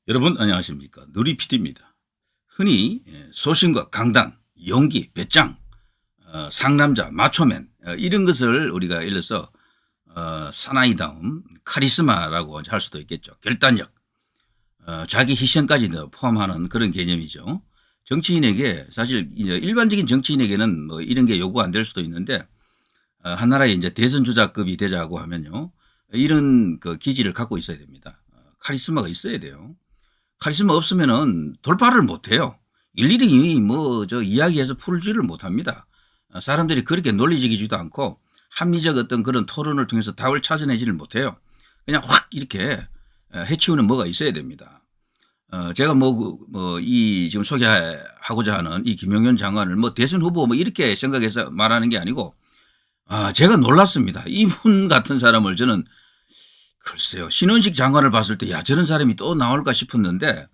여러분 안녕하십니까. 누리 PD입니다. 흔히 소신과 강단, 용기, 배짱, 상남자, 마초맨 이런 것을 우리가 일러서 사나이다움, 카리스마라고 할 수도 있겠죠. 결단력, 자기 희생까지 포함하는 그런 개념이죠. 정치인에게 사실 일반적인 정치인에게는 뭐 이런 게 요구 안 될 수도 있는데 한 나라의 이제 대선 주자급이 되자고 하면요. 이런 그 기질을 갖고 있어야 됩니다. 카리스마가 있어야 돼요. 카리스마 없으면은 돌파를 못 해요. 일일이 뭐 저 이야기해서 풀지를 못합니다. 사람들이 그렇게 논리적이지도 않고 합리적 어떤 그런 토론을 통해서 답을 찾아내지를 못해요. 그냥 확 이렇게 해치우는 뭐가 있어야 됩니다. 제가 이 지금 소개하고자 하는 이 김용현 장관을 뭐 대선 후보 뭐 이렇게 생각해서 말하는 게 아니고 제가 놀랐습니다. 이분 같은 사람을 저는 글쎄요. 신원식 장관을 봤을 때 야 저런 사람이 또 나올까 싶었는데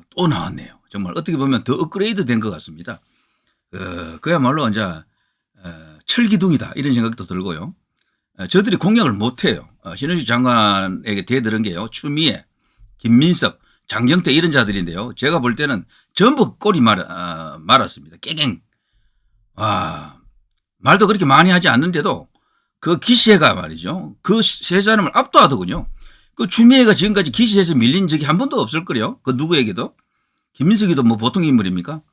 또 나왔네요. 정말 어떻게 보면 더 업그레이드 된 것 같습니다. 그야말로 이제 철기둥이다 이런 생각도 들고요. 저들이 공약을 못해요. 신원식 장관에게 대들은 게요. 추미애, 김민석, 장경태 이런 자들인데요. 제가 볼 때는 전부 꼴이 말았습니다. 깨갱. 말도 그렇게 많이 하지 않는데도 그 기시해가 말이죠. 그 세 사람을 압도하더군요. 그 추미애가 지금까지 기시해서 밀린 적이 한 번도 없을 거래요. 그 누구에게도. 김민석이도 뭐 보통 인물입니까?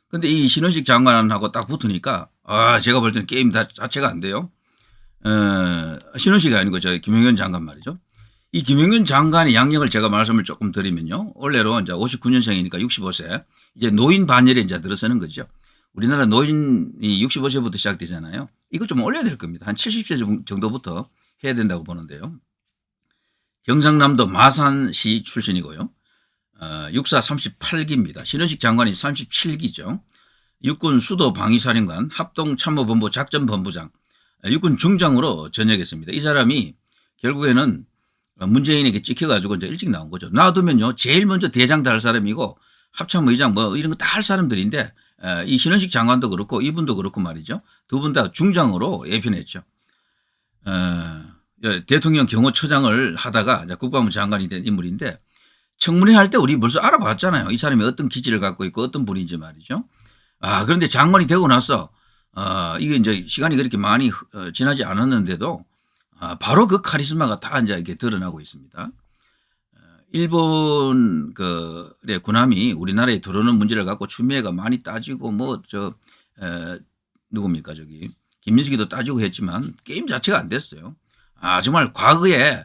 근데 이 신원식 장관하고 딱 붙으니까 제가 볼 때는 게임 자체가 안 돼요. 신원식이 아니고 저 김용현 장관 말이죠. 이 김용현 장관의 양력을 제가 말씀을 조금 드리면요. 원래로 이제 59년생이니까 65세. 이제 노인 반열에 이제 들어서는 거죠. 우리나라 노인이 65세부터 시작되잖아요. 이거 좀 올려야 될 겁니다. 한 70세 정도부터 해야 된다고 보는데요. 경상남도 마산시 출신이고요. 육사 38기입니다. 신원식 장관이 37기죠. 육군 수도 방위사령관 합동참모본부 작전본부장 육군 중장으로 전역했습니다. 이 사람이 결국에는 문재인에게 찍혀가지고 이제 일찍 나온 거죠. 놔두면요. 제일 먼저 대장 달 사람이고 합참의장 뭐 이런 거 다 할 사람들인데 이 신원식 장관도 그렇고 이분도 그렇고 말이죠. 두 분 다 중장으로 예편했죠. 대통령 경호처장을 하다가 국방부 장관이 된 인물인데 청문회 할 때 우리 벌써 알아봤잖아요. 이 사람이 어떤 기질을 갖고 있고 어떤 분인지 말이죠. 그런데 장관이 되고 나서 이게 이제 시간이 그렇게 많이 지나지 않았는데도 바로 그 카리스마가 다 이제 이렇게 드러나고 있습니다. 일본 군함이 우리나라에 들어오는 문제를 갖고 추미애가 많이 따지고 누굽니까 저기 김민석이도 따지고 했지만 게임 자체가 안 됐어요. 정말 과거에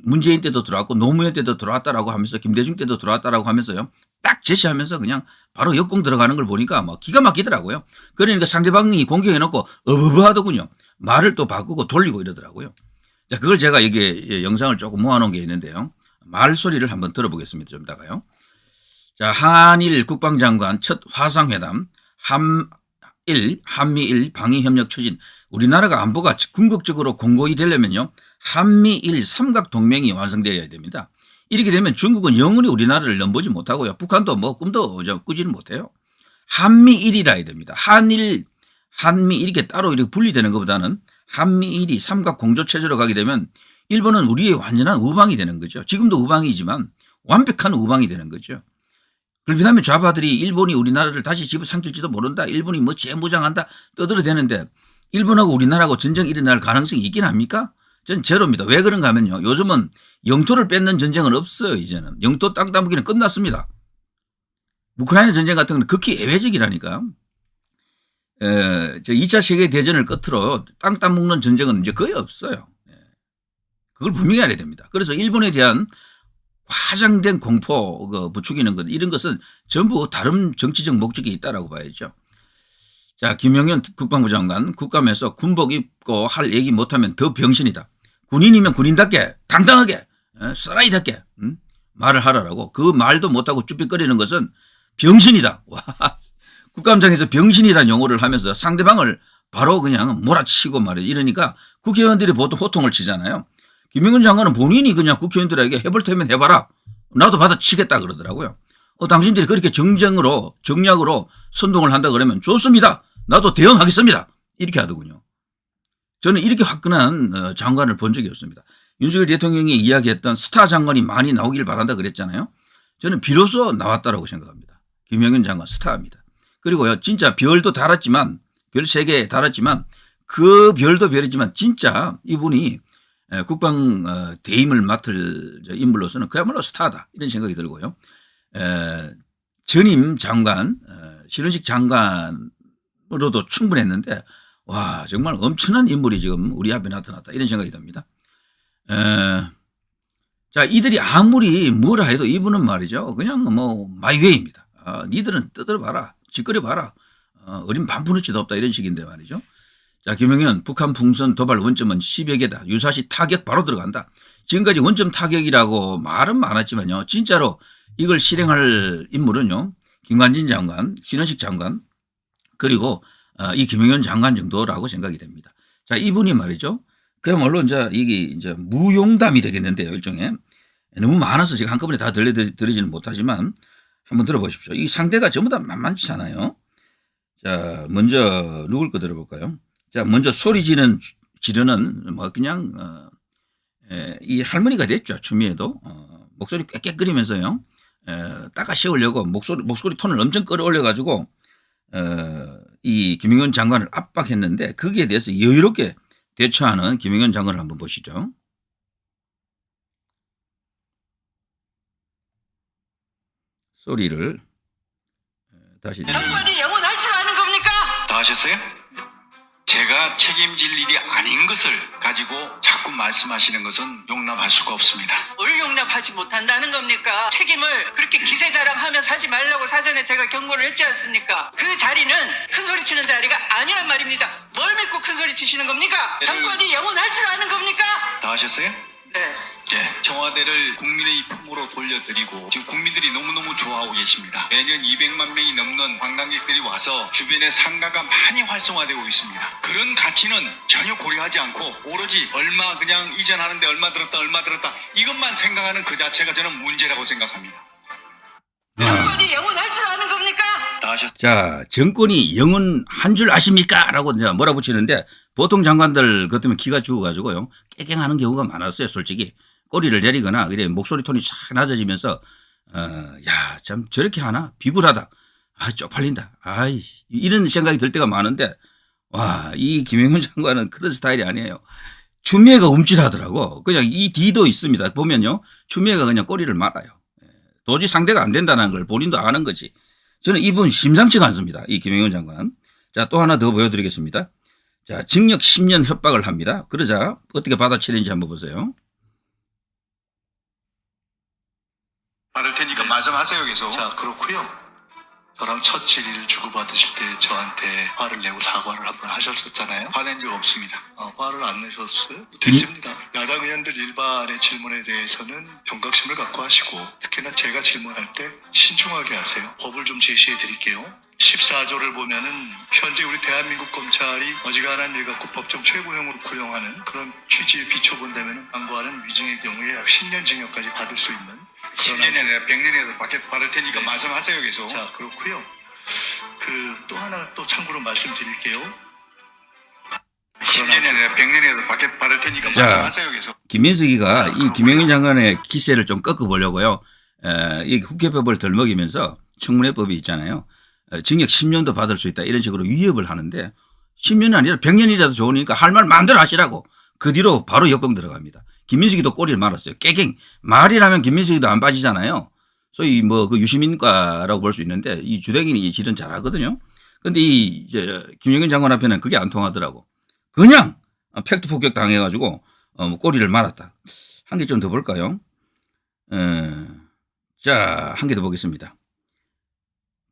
문재인 때도 들어왔고 노무현 때도 들어왔다라고 하면서 김대중 때도 들어왔다라고 하면서요. 딱 제시하면서 그냥 바로 역공 들어가는 걸 보니까 막 기가 막히더라고요. 그러니까 상대방이 공격해놓고 어버버하더군요. 말을 또 바꾸고 돌리고 이러더라고요. 자, 그걸 제가 이게 영상을 조금 모아놓은 게 있는데요. 말소리를 한번 들어보겠습니다. 좀 이따가요. 자, 한일 국방장관 첫 화상회담, 한미일 방위협력 추진. 우리나라가 안보가 궁극적으로 공고히 되려면요. 한미일 삼각동맹이 완성되어야 됩니다. 이렇게 되면 중국은 영원히 우리나라를 넘보지 못하고요. 북한도 뭐 꿈도 꾸지는 못해요. 한미일이라 해야 됩니다. 한미 이렇게 따로 이렇게 분리되는 것보다는 한미일이 삼각공조체제로 가게 되면 일본은 우리의 완전한 우방이 되는 거죠. 지금도 우방이지만 완벽한 우방이 되는 거죠. 그렇다면 좌파들이 일본이 우리나라를 다시 집어삼킬지도 모른다. 일본이 뭐 재무장한다. 떠들어대는데 일본하고 우리나라하고 전쟁이 일어날 가능성이 있긴 합니까? 전 제로입니다. 왜 그런가 하면요. 요즘은 영토를 뺏는 전쟁은 없어요. 이제는. 영토 땅 따먹기는 끝났습니다. 우크라이나 전쟁 같은 건 극히 예외적이라니까. 2차 세계대전을 끝으로 땅 따먹는 전쟁은 이제 거의 없어요. 그걸 분명히 알아야 됩니다. 그래서 일본에 대한 과장된 공포 부추기는 것 이런 것은 전부 다른 정치적 목적이 있다라고 봐야죠. 자, 김용현 국방부 장관 국감에서 군복 입고 할 얘기 못하면 더 병신이다. 군인이면 군인답게 당당하게 사나이답게 말을 하라라고. 그 말도 못하고 쭈뼛거리는 것은 병신이다. 와, 국감장에서 병신이라는 용어를 하면서 상대방을 바로 그냥 몰아치고 말이에요. 이러니까 국회의원들이 보통 호통을 치잖아요. 김용현 장관은 본인이 그냥 국회의원들에게 해볼 테면 해봐라. 나도 받아치겠다 그러더라고요. 당신들이 그렇게 정략으로 선동을 한다 그러면 좋습니다. 나도 대응하겠습니다. 이렇게 하더군요. 저는 이렇게 화끈한 장관을 본 적이 없습니다. 윤석열 대통령이 이야기했던 스타 장관이 많이 나오길 바란다 그랬잖아요. 저는 비로소 나왔다라고 생각합니다. 김영현 장관 스타입니다. 그리고요, 진짜 별도 달았지만, 별 3개 달았지만, 그 별도 별이지만 진짜 이분이 국방 대임을 맡을 인물로서는 그야말로 스타다 이런 생각이 들고요. 전임 장관, 신원식 장관으로도 충분했는데 와 정말 엄청난 인물이 지금 우리 앞에 나타났다 이런 생각이 듭니다. 자, 이들이 아무리 뭐라 해도 이분은 말이죠. 그냥 뭐 마이웨이입니다. 니들은 떠들어봐라. 짓거려봐라. 어린 반푼어치도 없다 이런 식인데 말이죠. 자, 김영현 북한 풍선 도발 원점은 10여 개다. 유사시 타격 바로 들어간다. 지금까지 원점 타격이라고 말은 많았지만요. 진짜로 이걸 실행할 인물은요. 김관진 장관, 신원식 장관 그리고 이 김영현 장관 정도라고 생각이 됩니다. 자, 이분이 말이죠. 그야말로 이게 이제 무용담이 되겠는데요. 일종의 너무 많아서 제가 한꺼번에 다 들려드리지는 못하지만 한번 들어보십시오. 이 상대가 전부 다 만만치 않아요. 자, 먼저 누굴 거 들어볼까요? 자, 먼저 소리 지르는 뭐 그냥 이 할머니가 됐죠. 추미애도 목소리 꽥꽥거리면서요. 닦아 씌우려고 목소리 톤을 엄청 끌어올려 가지고 이 김영현 장관을 압박했는데 거기에 대해서 여유롭게 대처하는 김영현 장관을 한번 보시죠. 소리를 다시. 정권이 영원할 줄 아는 겁니까? 다 하셨어요? 제가 책임질 일이 아닌 것을 가지고 자꾸 말씀하시는 것은 용납할 수가 없습니다. 뭘 용납하지 못한다는 겁니까? 책임을 그렇게 기세자랑하면서 하지 말라고 사전에 제가 경고를 했지 않습니까? 그 자리는 큰 소리 치는 자리가 아니란 말입니다. 뭘 믿고 큰 소리 치시는 겁니까? 정권이 영원할 줄 아는 겁니까? 다 하셨어요? 네. 네. 청와대를 국민의 품으로 돌려드리고 지금 국민들이 너무너무 좋아하고 계십니다. 매년 200만 명이 넘는 관광객들이 와서 주변에 상가가 많이 활성화되고 있습니다. 그런 가치는 전혀 고려하지 않고 오로지 얼마 그냥 이전하는데 얼마 들었다 이것만 생각하는 그 자체가 저는 문제라고 생각합니다. 정권이 영원할 줄 아는 겁니까? 다 하셨어요? 자, 정권이 영원한 줄 아십니까? 라고 이제 몰아붙이는데 보통 장관들 같으면 기가 죽어가지고요. 깨갱하는 경우가 많았어요. 솔직히. 꼬리를 내리거나 이래 목소리 톤이 싹 낮아지면서 야, 참 저렇게 하나? 비굴하다. 아, 쪽팔린다. 아이, 이런 생각이 들 때가 많은데 와, 이 김영현 장관은 그런 스타일이 아니에요. 추미애가 움찔하더라고. 그냥 이 뒤도 있습니다. 보면요. 추미애가 그냥 꼬리를 말아요. 도저히 상대가 안 된다는 걸 본인도 아는 거지. 저는 이분 심상치가 않습니다. 이 김영현 장관. 자, 또 하나 더 보여드리겠습니다. 자, 징역 10년 협박을 합니다. 그러자 어떻게 받아치는지 한번 보세요. 받을 테니까 말씀하세요 계속. 자, 그렇고요. 저랑 첫 질의를 주고받으실 때 저한테 화를 내고 사과를 한번 하셨었잖아요. 화낸 적 없습니다. 화를 안 내셨어요? 됐습니다. 야당 의원들 일반의 질문에 대해서는 경각심을 갖고 하시고 특히나 제가 질문할 때 신중하게 하세요. 법을 좀 제시해 드릴게요. 14조를 보면은 현재 우리 대한민국 검찰이 어지간한 일 갖고 법정 최고형으로 구형하는 그런 취지에 비춰본다면 광고하는 위증의 경우에 약 10년 징역까지 받을 수 있는 10년이 아니라 100년이라도 받을 테니까 말씀하세요 계속. 자, 그렇고요. 또 하나 또 참고로 말씀드릴게요. 10년이 아니라 100년이라도 받을 테니까 자, 말씀하세요 계속. 김민석이가 이 김영현 장관의 기세를 좀 꺾어보려고요. 이 국회법을 덜 먹이면서 청문회법이 있잖아요. 징역 10년도 받을 수 있다 이런 식으로 위협을 하는데 10년이 아니라 100년이라도 좋으니까 할 말 마음대로 하시라고 그 뒤로 바로 역공 들어갑니다. 김민석이도 꼬리를 말았어요. 깨갱 말이라면 김민석이도 안 빠지잖아요. 소위 뭐 그 유시민과라고 볼 수 있는데 이 주댕이는 질은 잘하거든요. 근데 이제 김영현 장관 앞에는 그게 안 통하더라고. 그냥 팩트 폭격 당해가지고 꼬리를 말았다. 한 개 좀 더 볼까요? 자, 한 개 더 보겠습니다.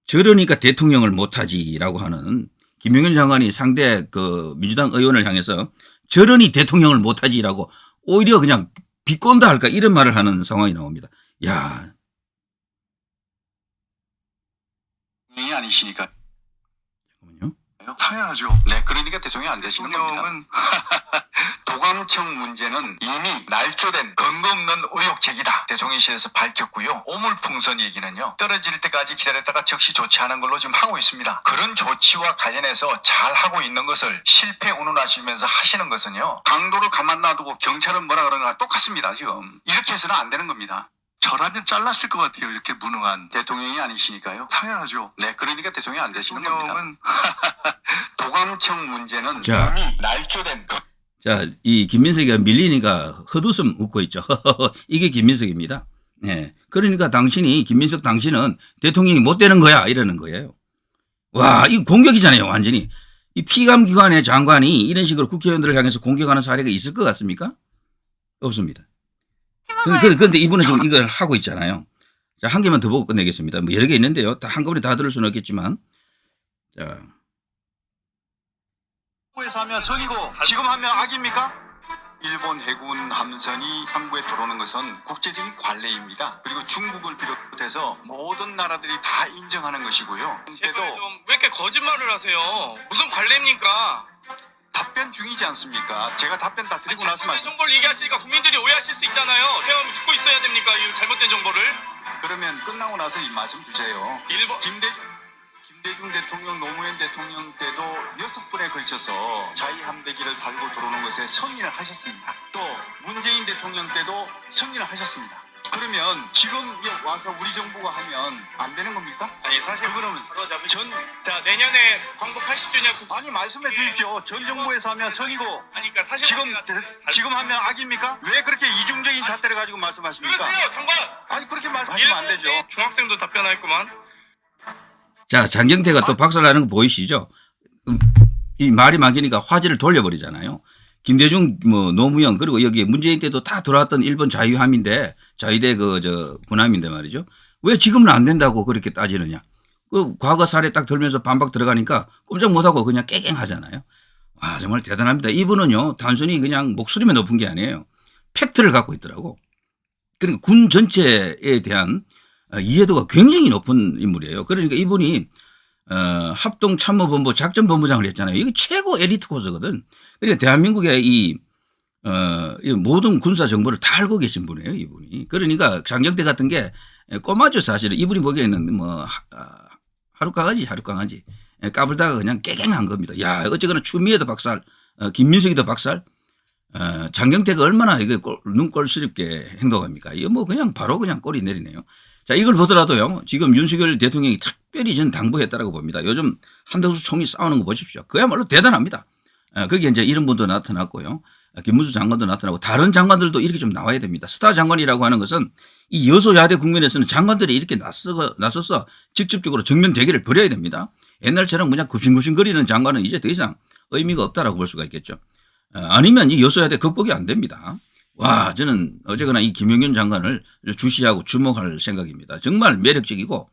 저러니까 대통령을 못하지라고 하는 김영현 장관이 상대 그 민주당 의원을 향해서 저러니 대통령을 못하지라고 오히려 그냥 비꼰다 할까 이런 말을 하는 상황이 나옵니다. 야, 이 아니시니까. 잠깐만요. 당연하죠. 네, 그러니까 대통령이 안 되시는 겁니다. 대통령은 도감청 문제는 이미 날조된 근거 없는 의혹 제기다. 대통령실에서 밝혔고요. 오물풍선 얘기는요. 떨어질 때까지 기다렸다가 즉시 조치하는 걸로 지금 하고 있습니다. 그런 조치와 관련해서 잘 하고 있는 것을 실패 운운하시면서 하시는 것은요. 강도를 가만 놔두고 경찰은 뭐라 그러는 거랑 똑같습니다. 지금. 이렇게 해서는 안 되는 겁니다. 저라면 잘랐을 것 같아요. 이렇게 무능한. 대통령이 아니시니까요. 당연하죠. 네, 그러니까 대통령이 안 되시는 겁니다. 대통령은 도감청 문제는 자. 이미 날조된 자, 이 김민석이가 밀리니까 헛웃음 웃고 있죠. 이게 김민석입니다. 네. 그러니까 김민석 당신은 대통령이 못 되는 거야. 이러는 거예요. 와, 이거 공격이잖아요. 완전히. 이 피감기관의 장관이 이런 식으로 국회의원들을 향해서 공격하는 사례가 있을 것 같습니까? 없습니다. 그런데 이분은 지금 이걸 하고 있잖아요. 자, 한 개만 더 보고 끝내겠습니다. 뭐 여러 개 있는데요. 다 한꺼번에 다 들을 수는 없겠지만. 자. 항구에서 하면 선이고 지금 하면 악입니까? 일본 해군 함선이 항구에 들어오는 것은 국제적인 관례입니다. 그리고 중국을 비롯해서 모든 나라들이 다 인정하는 것이고요. 제발 왜 이렇게 거짓말을 하세요? 무슨 관례입니까? 답변 중이지 않습니까? 제가 답변 다 드리고 나서 잘못된 정보를 얘기하시니까 국민들이 오해하실 수 있잖아요. 제가 듣고 있어야 됩니까? 이 잘못된 정보를? 그러면 끝나고 나서 이 말씀 주세요. 일본 김대중 대통령, 노무현 대통령 때도 6번에 걸쳐서 자위함대기를 달고 들어오는 것에 승인을 하셨습니다. 또 문재인 대통령 때도 승인을 하셨습니다. 그러면 지금 와서 우리 정부가 하면 안 되는 겁니까? 아니 사실 그러면 자 내년에 광복 80주년 아니 말씀해 주십시오. 전 정부에서 하면 선이고 하니까 사실 지금 하면 악입니까? 왜 그렇게 이중적인 잣대를 가지고 말씀하십니까? 그러세요 장관. 아니 그렇게 말씀하시면 안 되죠. 중학생도 답변했구만. 자, 장경태가 또 박살나는 거 보이시죠? 이 말이 많으니까 화제를 돌려버리잖아요. 김대중, 노무현, 그리고 여기 문재인 때도 다 들어왔던 일본 자유함인데, 자위대 군함인데 말이죠. 왜 지금은 안 된다고 그렇게 따지느냐. 그 과거 사례 딱 들면서 반박 들어가니까 꼼짝 못하고 그냥 깨갱하잖아요. 와, 정말 대단합니다. 이분은요, 단순히 그냥 목소리만 높은 게 아니에요. 팩트를 갖고 있더라고. 그러니까 군 전체에 대한 이해도가 굉장히 높은 인물이에요. 그러니까 이분이 합동참모본부 작전본부장을 했잖아요. 이게 최고 엘리트 코스거든. 그러니까 대한민국의 이 모든 군사 정보를 다 알고 계신 분이에요, 이분이. 그러니까 장경태 같은 게 꼬마죠, 사실은. 이분이 보기에는 하룻강아지 까불다가 그냥 깨갱한 겁니다. 야, 어쨌거나 추미애도 박살, 김민석이도 박살. 장경태가 얼마나 이거 눈꼴스럽게 행동합니까? 이거 그냥 바로 그냥 꼬리 내리네요. 자, 이걸 보더라도요, 지금 윤석열 대통령이 특별히 저는 당부했다라고 봅니다. 요즘 한덕수 총리 싸우는 거 보십시오. 그야말로 대단합니다. 거기에 이제 이런 분도 나타났고요. 김문수 장관도 나타나고 다른 장관들도 이렇게 좀 나와야 됩니다. 스타 장관이라고 하는 것은 이 여소야대 국면에서는 장관들이 이렇게 나서서 직접적으로 정면 대결을 벌여야 됩니다. 옛날처럼 그냥 굽신굽신거리는 장관은 이제 더 이상 의미가 없다라고 볼 수가 있겠죠. 아니면 이 여소야대 극복이 안 됩니다. 와, 저는 어쨌거나 이 김용현 장관을 주시하고 주목할 생각입니다. 정말 매력적이고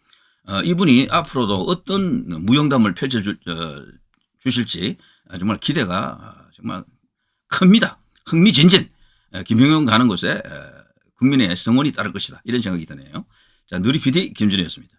이분이 앞으로도 어떤 무용담을 펼쳐주실지 정말 기대가 정말 큽니다. 흥미진진. 김용현 가는 곳에 국민의 성원이 따를 것이다. 이런 생각이 드네요. 자, 누리 PD 김준이었습니다.